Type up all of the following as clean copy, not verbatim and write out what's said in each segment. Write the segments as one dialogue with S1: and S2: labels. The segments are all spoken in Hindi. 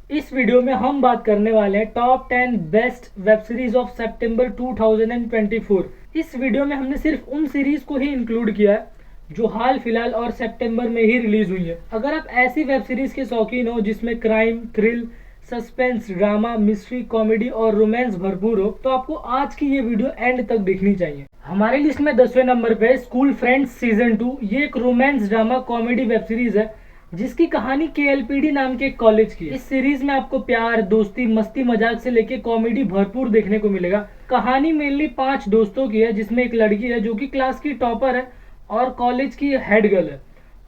S1: इस वीडियो में हम बात करने वाले हैं top 10 best web series of सितंबर 2024। इस वीडियो में हमने सिर्फ उन सीरीज को ही इंक्लूड किया है जो हाल फिलहाल और सितंबर में ही रिलीज हुई है। अगर आप ऐसी वेब सीरीज के शौकीन हो जिसमें crime, thrill, suspense, drama, mystery, comedy और रोमांस भरपूर हो तो आपको आज की ये वीडियो एंड तक देखनी चाहिए। हमारी लिस्ट में 10वें नंबर पे स्कूल फ्रेंड्स सीजन 2। ये एक romance drama comedy web series है जिसकी कहानी केएलपीडी नाम के एक कॉलेज की है। इस सीरीज में आपको प्यार, दोस्ती, मस्ती मजाक से लेके कॉमेडी भरपूर देखने को मिलेगा। कहानी मेनली 5 दोस्तों की है जिसमें एक लड़की है जो कि क्लास की टॉपर है और कॉलेज की हेड गर्ल है,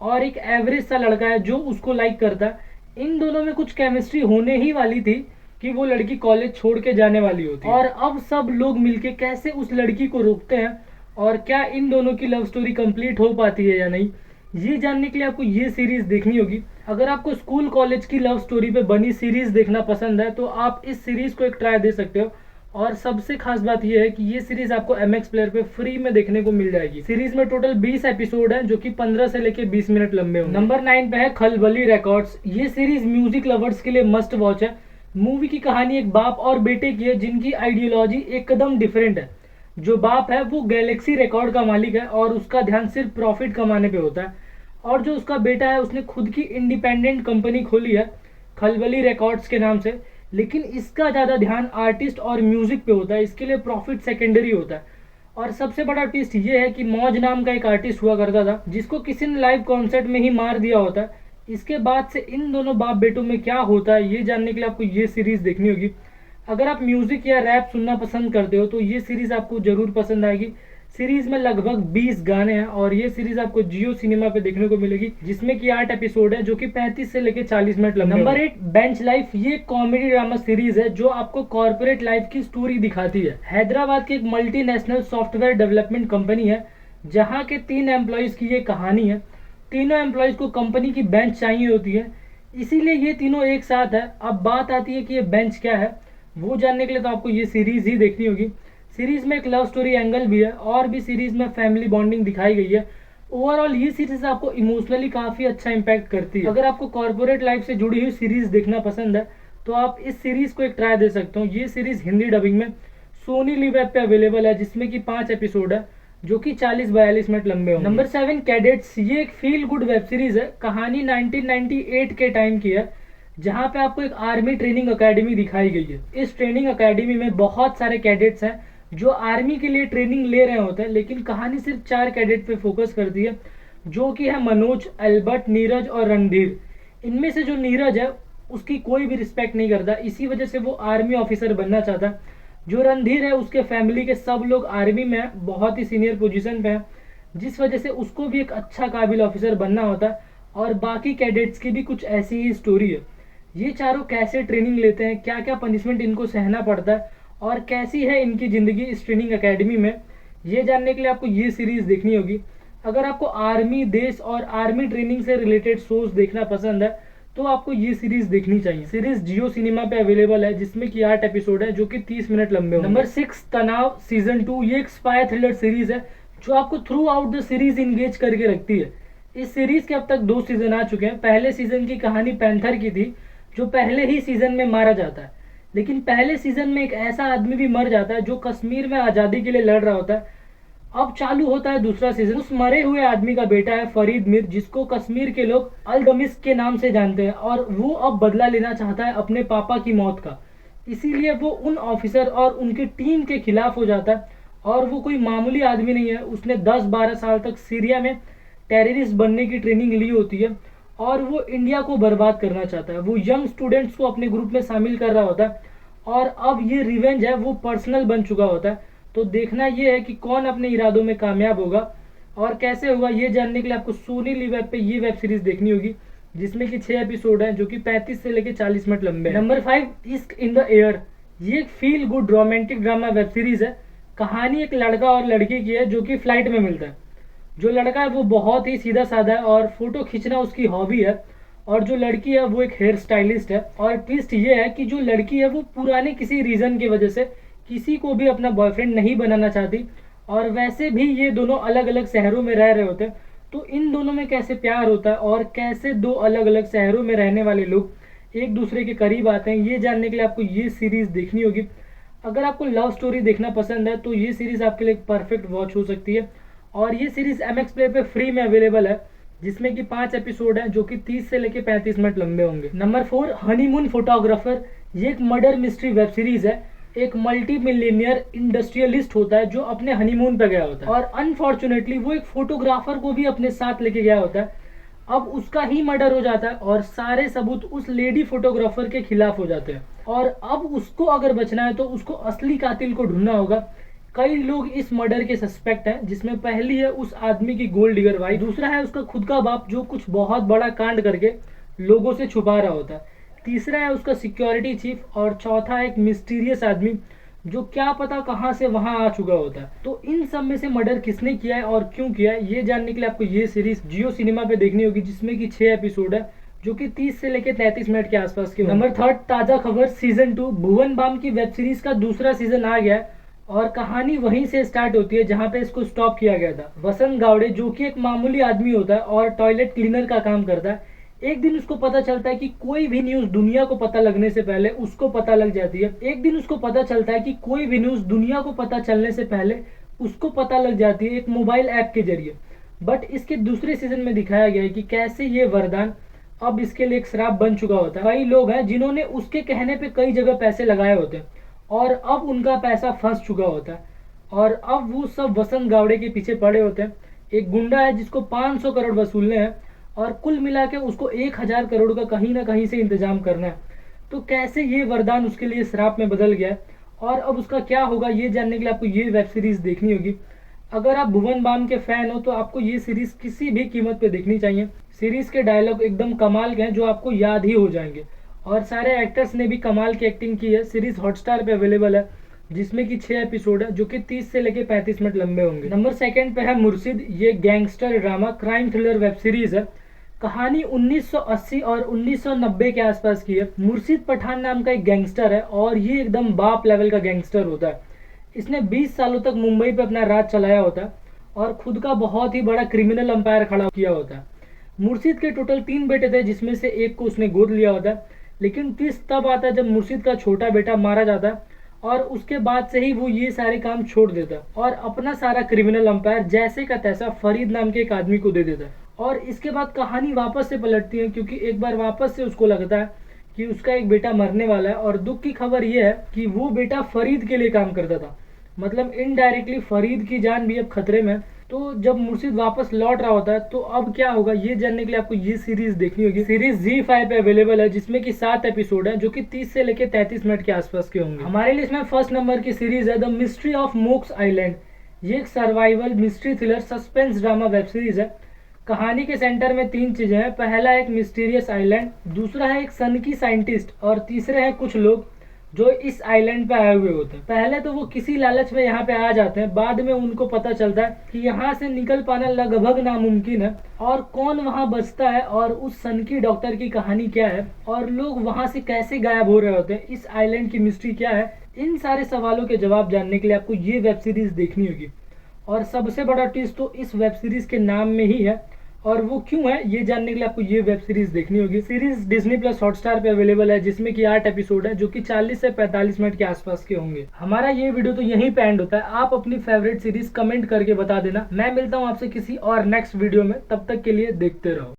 S1: और एक एवरेज सा लड़का है जो उसको लाइक करता है। इन दोनों में कुछ केमिस्ट्री होने ही वाली थी कि वो लड़की कॉलेज छोड़ के जाने वाली होती है, और अब सब लोग मिलके कैसे उस लड़की को रोकते हैं और क्या इन दोनों की लव स्टोरी कंप्लीट हो पाती है या नहीं, ये जानने के लिए आपको ये सीरीज देखनी होगी। अगर आपको स्कूल कॉलेज की लव स्टोरी पे बनी सीरीज देखना पसंद है तो आप इस सीरीज को एक ट्राई दे सकते हो। और सबसे खास बात यह है कि ये सीरीज आपको MX प्लेयर पे फ्री में देखने को मिल जाएगी। सीरीज में टोटल 20 एपिसोड हैं जो कि 15 से लेके 20 मिनट लंबे होंगे। नंबर 9 पे है खलबली रिकॉर्ड्स। ये सीरीज म्यूजिक लवर्स के लिए मस्ट वॉच है। मूवी की कहानी एक बाप और बेटे की है जिनकी आइडियोलॉजी एक कदम डिफरेंट है। जो बाप है वो गैलेक्सी रिकॉर्ड का मालिक है और उसका ध्यान सिर्फ प्रॉफिट कमाने पे होता है, और जो उसका बेटा है उसने खुद की इंडिपेंडेंट कंपनी खोली है खलबली रिकॉर्ड्स के नाम से, लेकिन इसका ज़्यादा ध्यान आर्टिस्ट और म्यूजिक पे होता है। इसके लिए प्रॉफिट सेकेंडरी होता है। और सबसे बड़ा ट्विस्ट ये है कि मौज नाम का एक आर्टिस्ट हुआ करता था जिसको किसी ने लाइव कॉन्सर्ट में ही मार दिया होता है। इसके बाद से इन दोनों बाप बेटों में क्या होता है ये जानने के लिए आपको ये सीरीज देखनी होगी। अगर आप म्यूजिक या रैप सुनना पसंद करते हो तो ये सीरीज आपको जरूर पसंद आएगी। सीरीज में लगभग 20 गाने हैं और ये सीरीज आपको जियो सिनेमा पे देखने को मिलेगी जिसमें कि 8 एपिसोड है जो कि 35 से लेके 40 मिनट लंबे। Number 8 bench life. ये कॉमेडी ड्रामा सीरीज है जो आपको कॉर्पोरेट लाइफ की स्टोरी दिखाती है। हैदराबाद की एक मल्टीनेशनल सॉफ्टवेयर डेवलपमेंट कंपनी है जहाँ के 3 एम्प्लॉयज की ये कहानी है। तीनों एम्प्लॉयज को कंपनी की बेंच चाहिए होती है, इसीलिए ये तीनों एक साथ है। अब बात आती है कि ये बेंच क्या है, वो जानने के लिए तो आपको ये सीरीज ही देखनी होगी। सीरीज में एक लव स्टोरी एंगल भी है और भी सीरीज में फैमिली बॉन्डिंग दिखाई गई है। ओवरऑल ये सीरीज आपको इमोशनली काफी अच्छा इंपैक्ट करती है। अगर आपको कॉर्पोरेट लाइफ से जुड़ी हुई सीरीज देखना पसंद है तो आप इस सीरीज को एक ट्राई दे सकते हो। ये सीरीज हिंदी डबिंग में सोनी लिव ऐप पे अवेलेबल है जिसमें कि 5 एपिसोड है जो कि 40-42 मिनट लंबे होंगे। Number 7 cadets. ये एक फील गुड वेब सीरीज है। कहानी 1998 के टाइम की है जहाँ पे आपको एक आर्मी ट्रेनिंग अकेडमी दिखाई गई है। इस ट्रेनिंग अकेडमी में बहुत सारे कैडेट्स हैं जो आर्मी के लिए ट्रेनिंग ले रहे होते हैं, लेकिन कहानी सिर्फ 4 कैडेट पे फोकस करती है जो कि है मनोज, अल्बर्ट, नीरज और रणधीर। इनमें से जो नीरज है उसकी कोई भी रिस्पेक्ट नहीं करता, इसी वजह से वो आर्मी ऑफिसर बनना चाहता है। जो रणधीर है उसके फैमिली के सब लोग आर्मी में है, बहुत ही सीनियर पोजीशन पे है, जिस वजह से उसको भी एक अच्छा काबिल ऑफिसर बनना होता है। और बाकी कैडेट्स की भी कुछ ऐसी ही स्टोरी है। ये चारों कैसे ट्रेनिंग लेते हैं, क्या क्या पनिशमेंट इनको सहना पड़ता है और कैसी है इनकी ज़िंदगी इस ट्रेनिंग एकेडमी में, ये जानने के लिए आपको ये सीरीज़ देखनी होगी। अगर आपको आर्मी, देश और आर्मी ट्रेनिंग से रिलेटेड शोज देखना पसंद है तो आपको ये सीरीज़ देखनी चाहिए। सीरीज़ जियो सिनेमा पे अवेलेबल है जिसमें कि 8 एपिसोड है जो कि 30 मिनट लंबे होंगे। नंबर 6 तनाव सीजन 2। ये एक स्पाई थ्रिलर सीरीज़ है जो आपको through out the series engage करके रखती है। इस सीरीज़ के अब तक 2 सीजन आ चुके हैं। पहले सीजन की कहानी पैंथर की थी जो पहले ही सीजन में मारा जाता है, लेकिन पहले सीजन में एक ऐसा आदमी भी मर जाता है जो कश्मीर में आज़ादी के लिए लड़ रहा होता है। अब चालू होता है दूसरा सीजन। उस मरे हुए आदमी का बेटा है फरीद मीर जिसको कश्मीर के लोग अलदमिस के नाम से जानते हैं, और वो अब बदला लेना चाहता है अपने पापा की मौत का। इसीलिए वो उन ऑफिसर और उनकी टीम के खिलाफ हो जाता है। और वो कोई मामूली आदमी नहीं है, उसने 10-12 साल तक सीरिया में टेररिस्ट बनने की ट्रेनिंग ली होती है और वो इंडिया को बर्बाद करना चाहता है। वो यंग स्टूडेंट्स को अपने ग्रुप में शामिल कर रहा होता है और अब ये रिवेंज है वो पर्सनल बन चुका होता है। तो देखना ये है कि कौन अपने इरादों में कामयाब होगा और कैसे होगा, ये जानने के लिए आपको सोनी लिव ऐप पे ये वेब सीरीज देखनी होगी जिसमें कि 6 एपिसोड हैं जो कि 35 से लेके 40 मिनट लंबे हैं। नंबर 5 इश्क इन द एयर। ये एक feel good romantic drama web series है। कहानी एक लड़का और लड़की की है जो कि फ्लाइट में मिलता है। जो लड़का है वो बहुत ही सीधा साधा है और फोटो खींचना उसकी हॉबी है, और जो लड़की है वो एक हेयर स्टाइलिस्ट है। और ट्विस्ट ये है कि जो लड़की है वो पुराने किसी रीज़न की वजह से किसी को भी अपना बॉयफ्रेंड नहीं बनाना चाहती, और वैसे भी ये दोनों अलग अलग शहरों में रह रहे होते हैं। तो इन दोनों में कैसे प्यार होता है और कैसे दो अलग अलग शहरों में रहने वाले लोग एक दूसरे के करीब आते हैं, ये जानने के लिए आपको ये सीरीज़ देखनी होगी। अगर आपको लव स्टोरी देखना पसंद है तो ये सीरीज़ आपके लिए परफेक्ट वॉच हो सकती है। और ये सीरीज़ MX प्ले पे फ्री में अवेलेबल है, जिसमें कि 5 एपिसोड हैं जो कि 30 से लेकर 35 मिनट लंबे होंगे। Number 4, honeymoon photographer. ये एक मर्डर मिस्ट्री वेब सीरीज है। एक मल्टी मिलियनियर इंडस्ट्रियलिस्ट होता है जो अपने हनीमून पे गया होता है, और अनफॉर्चुनेटली वो एक फोटोग्राफर को भी अपने साथ लेके गया होता है। अब उसका ही मर्डर हो जाता है और सारे सबूत उस लेडी फोटोग्राफर के खिलाफ हो जाते हैं, और अब उसको अगर बचना है तो उसको असली कातिल को ढूंढना होगा। कई लोग इस मर्डर के सस्पेक्ट हैं, जिसमें पहली है उस आदमी की गोल्ड डिगर वाइफ, दूसरा है उसका खुद का बाप जो कुछ बहुत बड़ा कांड करके लोगों से छुपा रहा होता है, तीसरा है उसका सिक्योरिटी चीफ, और चौथा एक मिस्टीरियस आदमी जो क्या पता कहां से वहां आ चुका होता है। तो इन सब में से मर्डर किसने किया है और क्यों किया है, ये जानने के लिए आपको ये सीरीज जियो सिनेमा पे देखनी होगी, जिसमें कि 6 एपिसोड है जो कि 30 से लेकर 33 मिनट के आसपास के। नंबर 3, ताजा खबर सीजन 2। भुवन बाम की वेब सीरीज का दूसरा सीजन आ गया है और कहानी वहीं से स्टार्ट होती है जहां पे इसको स्टॉप किया गया था। वसंत गावड़े जो कि एक मामूली आदमी होता है और टॉयलेट क्लीनर का काम करता है, एक दिन उसको पता चलता है कि कोई भी न्यूज दुनिया को पता लगने से पहले उसको पता लग जाती है। एक दिन उसको पता चलता है कि कोई भी न्यूज दुनिया को पता चलने से पहले उसको पता लग जाती है एक मोबाइल ऐप के जरिए। बट इसके दूसरे सीजन में दिखाया गया है कि कैसे ये वरदान अब इसके लिए एक श्राप बन चुका होता है। कई लोग हैं जिन्होंने उसके कहने पे कई जगह पैसे लगाए होते हैं और अब उनका पैसा फंस चुका होता है, और अब वो सब वसंत गावड़े के पीछे पड़े होते हैं। एक गुंडा है जिसको 500 करोड़ वसूलने हैं और कुल मिला के उसको 1000 करोड़ का कहीं ना कहीं से इंतजाम करना है। तो कैसे ये वरदान उसके लिए श्राप में बदल गया है और अब उसका क्या होगा, ये जानने के लिए आपको ये वेब सीरीज देखनी होगी। अगर आप भुवन बाम के फैन हो तो आपको ये सीरीज किसी भी कीमत पे देखनी चाहिए। सीरीज के डायलॉग एकदम कमाल के हैं जो आपको याद ही हो जाएंगे, और सारे एक्टर्स ने भी कमाल की एक्टिंग की है। सीरीज हॉटस्टार पे अवेलेबल है, जिसमें कि 6 एपिसोड है जो कि 30 से लेकर 35 मिनट लंबे होंगे। नंबर 2 पे है मुर्शिद। ये gangster drama crime thriller web series है। कहानी 1980 और 1990 के आसपास की है। मुर्शिद पठान नाम का एक गैंगस्टर है और ये एकदम बाप लेवल का गैंगस्टर होता है। इसने 20 सालों तक मुंबई पे अपना राज चलाया होता है और खुद का बहुत ही बड़ा क्रिमिनल अंपायर खड़ा किया होता है। मुर्शिद के टोटल 3 बेटे थे, जिसमें से एक को उसने गोद लिया होता है, लेकिन ट्विस्ट तब आता है जब मुर्शिद का छोटा बेटा मारा जाता है और उसके बाद से ही वो ये सारे काम छोड़ देता है और अपना सारा क्रिमिनल अंपायर जैसे का तैसा फरीद नाम के एक आदमी को दे देता है। और इसके बाद कहानी वापस से पलटती है, क्योंकि एक बार वापस से उसको लगता है कि उसका एक बेटा मरने वाला है, और दुख की खबर यह है कि वो बेटा फरीद के लिए काम करता था, मतलब इनडायरेक्टली फरीद की जान भी अब खतरे में। तो जब मुर्शिद वापस लौट रहा होता है तो अब क्या होगा, ये जानने के लिए आपको ये सीरीज देखनी होगी। सीरीज ZEE5 पे अवेलेबल है, जिसमें कि 7 एपिसोड है जो कि 30 से लेकर 33 मिनट के आसपास के होंगे। हमारे लिए इसमें फर्स्ट नंबर की सीरीज है the mystery of MOOCs island. ये एक survival mystery thriller suspense drama web series है। कहानी के सेंटर में 3 चीजें हैं। पहला एक मिस्टीरियस आइलैंड, दूसरा है एक सन की साइंटिस्ट, और तीसरे हैं कुछ लोग जो इस आइलैंड पे आए हुए होते हैं। पहले तो वो किसी लालच में यहाँ पे आ जाते हैं, बाद में उनको पता चलता है कि यहाँ से निकल पाना लगभग नामुमकिन है, और कौन वहाँ बचता है और उस सन की डॉक्टर की कहानी क्या है और लोग वहाँ से कैसे गायब हो रहे होते हैं, इस आइलैंड की मिस्ट्री क्या है, इन सारे सवालों के जवाब जानने के लिए आपको ये वेब सीरीज देखनी होगी। और सबसे बड़ा ट्विस्ट तो इस वेब सीरीज के नाम में ही है, और वो क्यों है ये जानने के लिए आपको ये वेब सीरीज देखनी होगी। सीरीज Disney+ हॉटस्टार पे अवेलेबल है, जिसमें कि 8 एपिसोड है जो कि 40 से 45 मिनट के आसपास के होंगे। हमारा ये वीडियो तो यहीं पे एंड होता है। आप अपनी फेवरेट सीरीज कमेंट करके बता देना। मैं मिलता हूँ आपसे किसी और नेक्स्ट वीडियो में, तब तक के लिए देखते रहो।